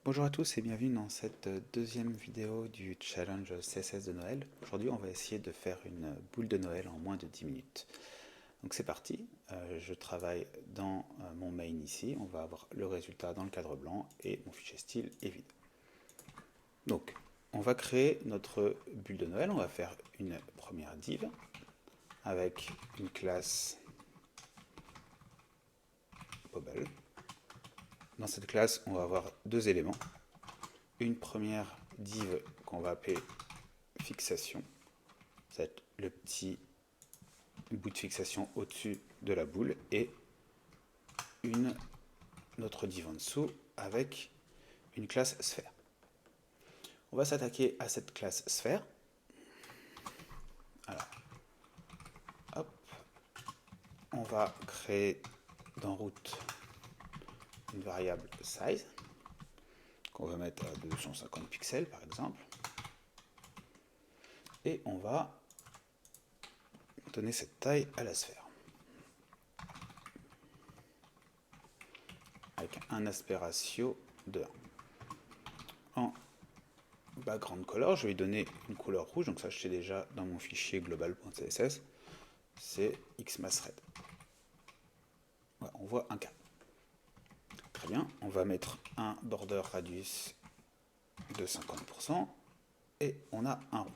Bonjour à tous et bienvenue dans cette deuxième vidéo du challenge CSS de Noël. Aujourd'hui, on va essayer de faire une boule de Noël en moins de 10 minutes. Donc c'est parti, je travaille dans mon main ici, on va avoir le résultat dans le cadre blanc et mon fichier style est vide. Donc, on va créer notre bulle de Noël, on va faire une première div avec une classe Bobble. Dans cette classe, on va avoir deux éléments. Une première div qu'on va appeler fixation. Ça va être le petit bout de fixation au-dessus de la boule et une autre div en dessous avec une classe sphère. On va s'attaquer à cette classe sphère. Alors, hop, on va créer dans root une variable size qu'on va mettre à 250 pixels par exemple. Et on va donner cette taille à la sphère. Avec un aspect ratio de 1. En background color, je vais lui donner une couleur rouge, donc ça je sais déjà dans mon fichier global.css, c'est xmassred. Voilà, on voit un cas. Très bien, on va mettre un border radius de 50% et on a un rond.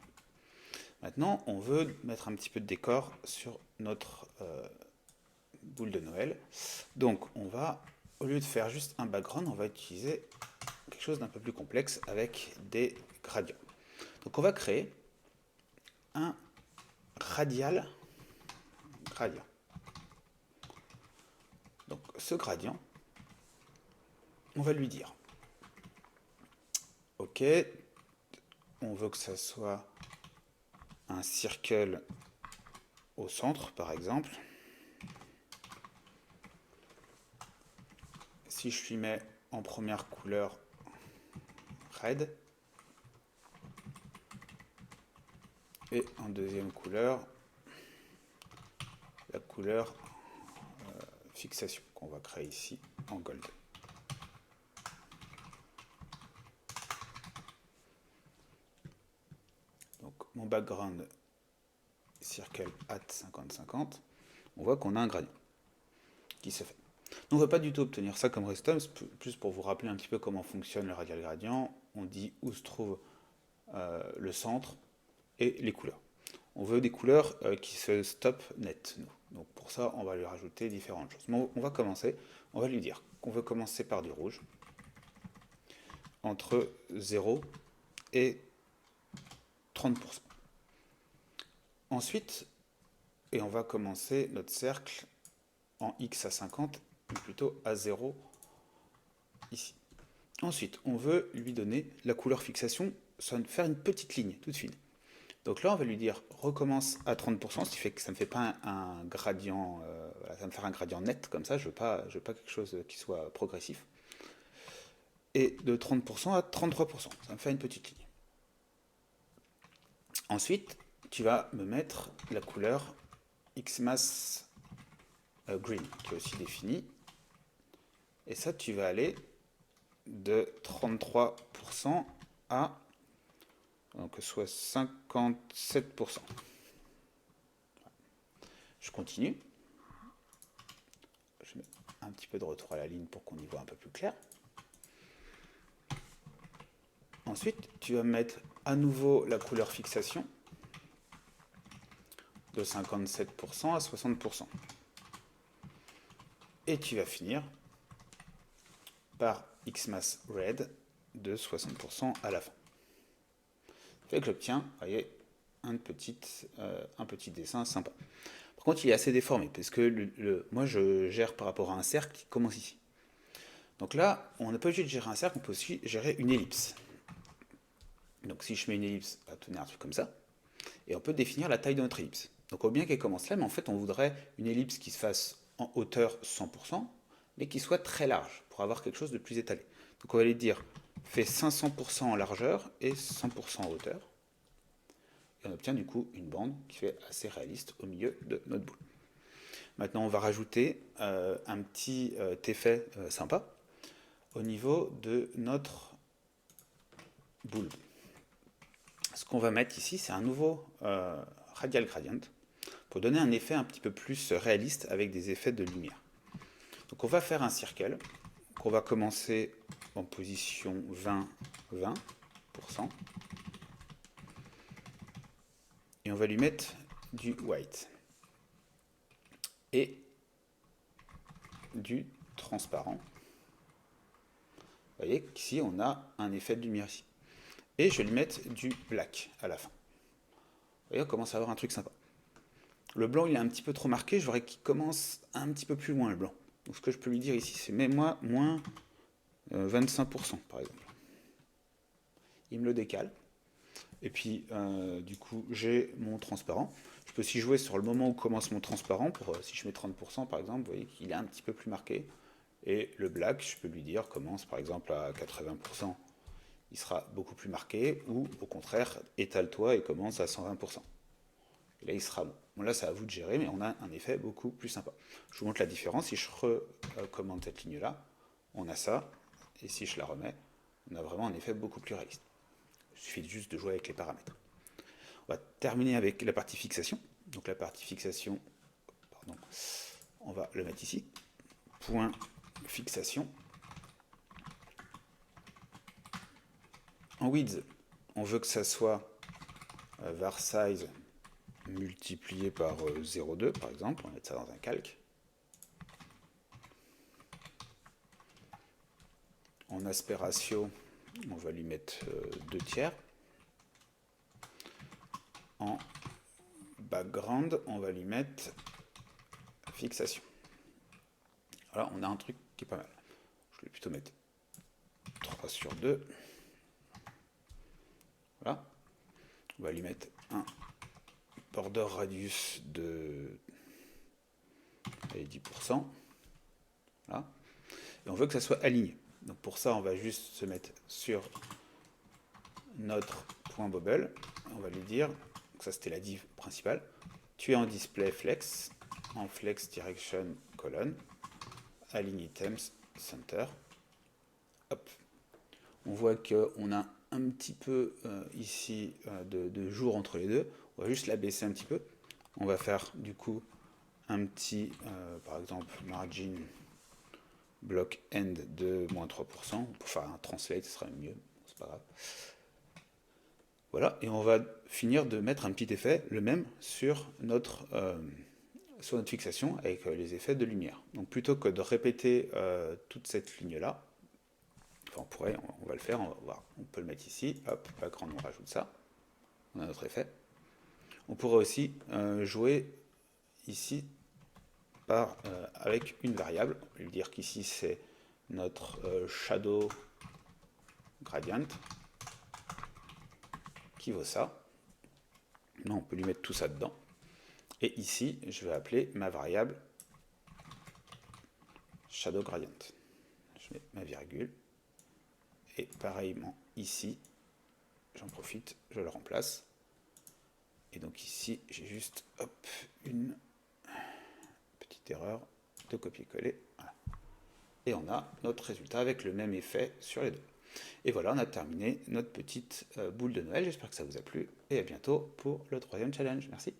Maintenant, on veut mettre un petit peu de décor sur notre boule de Noël. Donc, on va, au lieu de faire juste un background, on va utiliser quelque chose d'un peu plus complexe avec des gradients. Donc, on va créer un radial gradient. Donc, ce gradient, on va lui dire, ok, on veut que ça soit un circle au centre, par exemple. Si je lui mets en première couleur red et en deuxième couleur la couleur fixation qu'on va créer ici en gold. Donc mon background circle at 50-50, on voit qu'on a un gradient qui se fait. On ne va pas du tout obtenir ça comme restom, plus pour vous rappeler un petit peu comment fonctionne le radial gradient. On dit où se trouve le centre et les couleurs. On veut des couleurs qui se stop net, nous. Donc pour ça, on va lui rajouter différentes choses. Mais on va commencer, on va lui dire qu'on veut commencer par du rouge, entre 0 et 30%. Ensuite, et on va commencer notre cercle en X à 50, ou plutôt à 0 ici. Ensuite, on veut lui donner la couleur fixation, faire une petite ligne toute fine. Donc là, on va lui dire recommence à 30%, ce qui fait que ça ne me fait pas un gradient, ça va me faire un gradient net comme ça, je veux pas quelque chose qui soit progressif. Et de 30% à 33%, ça me fait une petite ligne. Ensuite, tu vas me mettre la couleur Xmass Green, qui est aussi définie. Et ça, tu vas aller de 33% à donc soit 57%. Je continue. Je mets un petit peu de retour à la ligne pour qu'on y voit un peu plus clair. Ensuite, tu vas mettre à nouveau la couleur fixation de 57% à 60%. Et tu vas finir par Xmass Red de 60% à la fin. Ça fait que j'obtiens, vous voyez, un petit dessin sympa. Par contre, il est assez déformé, parce que moi, je gère par rapport à un cercle qui commence ici. Donc là, on n'est pas obligé de gérer un cercle, on peut aussi gérer une ellipse. Donc si je mets une ellipse, on va tenir un truc comme ça. Et on peut définir la taille de notre ellipse. Donc on voit bien qu'elle commence là, mais en fait, on voudrait une ellipse qui se fasse en hauteur 100%, mais qui soit très large, pour avoir quelque chose de plus étalé. Donc on va lui dire, fais 500% en largeur et 100% en hauteur. Et on obtient du coup une bande qui fait assez réaliste au milieu de notre boule. Maintenant, on va rajouter un petit effet sympa au niveau de notre bulb. Ce qu'on va mettre ici, c'est un nouveau radial gradient pour donner un effet un petit peu plus réaliste avec des effets de lumière. Donc on va faire un circle qu'on va commencer en position 20%. Et on va lui mettre du white et du transparent. Vous voyez qu'ici on a un effet de lumière ici. Et je vais lui mettre du black à la fin. Vous voyez, on commence à avoir un truc sympa. Le blanc, il est un petit peu trop marqué, je voudrais qu'il commence un petit peu plus loin, le blanc. Donc ce que je peux lui dire ici, c'est mets-moi moins 25%, par exemple. Il me le décale. Et puis, du coup, j'ai mon transparent. Je peux aussi jouer sur le moment où commence mon transparent. Si je mets 30%, par exemple, vous voyez qu'il est un petit peu plus marqué. Et le black, je peux lui dire, commence par exemple à 80%. Il sera beaucoup plus marqué. Ou au contraire, étale-toi et commence à 120%. Et là, il sera bon. Bon, là, c'est à vous de gérer, mais on a un effet beaucoup plus sympa. Je vous montre la différence. Si je recommande cette ligne-là, on a ça. Et si je la remets, on a vraiment un effet beaucoup plus réaliste. Il suffit juste de jouer avec les paramètres. On va terminer avec la partie fixation. Donc la partie fixation, pardon, on va le mettre ici. Point fixation. En width, on veut que ça soit var size multiplié par 0,2 par exemple. On va mettre ça dans un calque. En aspect ratio, on va lui mettre 2 tiers. En background, on va lui mettre fixation. Alors, on a un truc qui est pas mal. Je vais plutôt mettre 3/2. Voilà. On va lui mettre un border radius de 10%. Voilà. Et on veut que ça soit aligné. Donc pour ça, on va juste se mettre sur notre point bubble. On va lui dire, donc ça c'était la div principale, tu es en display flex, en flex direction colonne, align items center. Hop. On voit qu'on a un petit peu ici de jour entre les deux. On va juste la baisser un petit peu. On va faire du coup un petit, par exemple, margin block end de moins 3%. Pour faire un translate, ce sera mieux. C'est pas grave. Voilà, et on va finir de mettre un petit effet, le même, sur notre fixation avec les effets de lumière. Donc plutôt que de répéter toute cette ligne-là, enfin on va le faire, on va voir. On peut le mettre ici, hop, background, on rajoute ça. On a notre effet. On pourrait aussi jouer ici avec une variable. On peut lui dire qu'ici c'est notre shadow gradient qui vaut ça. Non, on peut lui mettre tout ça dedans. Et ici, je vais appeler ma variable shadow gradient. Je mets ma virgule. Et pareillement ici, j'en profite, je le remplace. Et donc ici, j'ai juste une petite erreur de copier-coller. Voilà. Et on a notre résultat avec le même effet sur les deux. Et voilà, on a terminé notre petite boule de Noël. J'espère que ça vous a plu. Et à bientôt pour le 3e challenge. Merci.